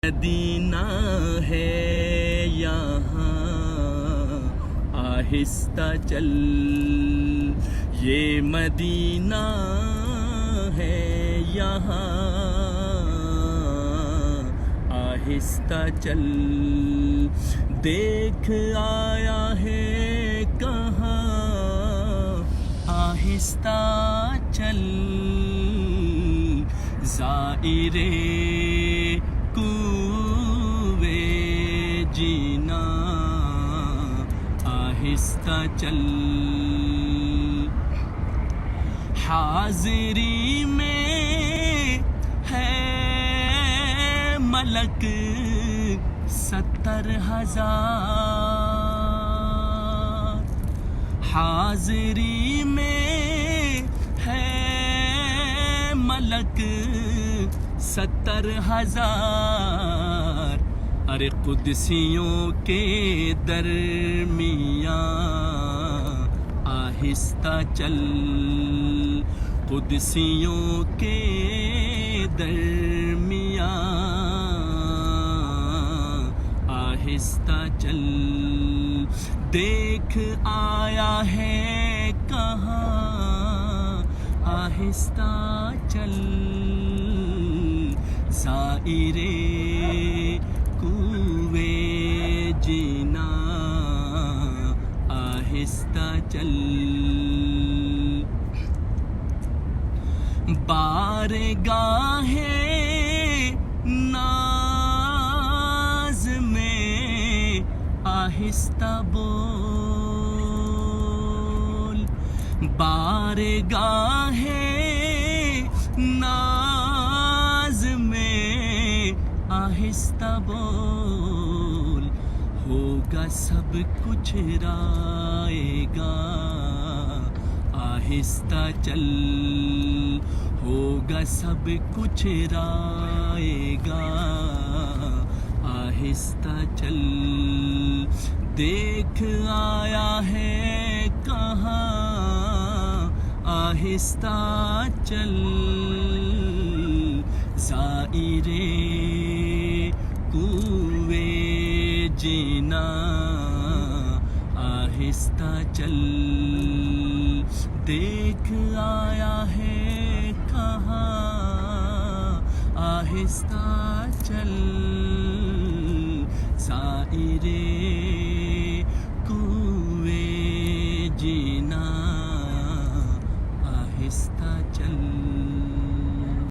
مدینہ ہے یہاں آہستہ چل، یہ مدینہ ہے یہاں آہستہ چل، دیکھ آیا ہے کہاں آہستہ چل، زائرے کوئے جینا آہستہ چل، حاضری میں ہے ملک 70,000، حاضری میں ہے ملک 70,000، ارے قدسیوں کے درمیان آہستہ چل، قدسیوں کے درمیان آہستہ چل، دیکھ آیا ہے کہاں آہستہ چل، زائرے کوئے جینا آہستہ چل، بارگاہ ناز میں آہستہ بول، بارگاہ ناز میں آہستہ بول، ہوگا سب کچھ رائے گا آہستہ چل، ہوگا سب کچھ رائے گا آہستہ چل، دیکھ آیا ہے کہاں آہستہ چل، زائرے کوئے جینا آہستہ چل، دیکھ آیا ہے کہاں آہستہ چل، زائرے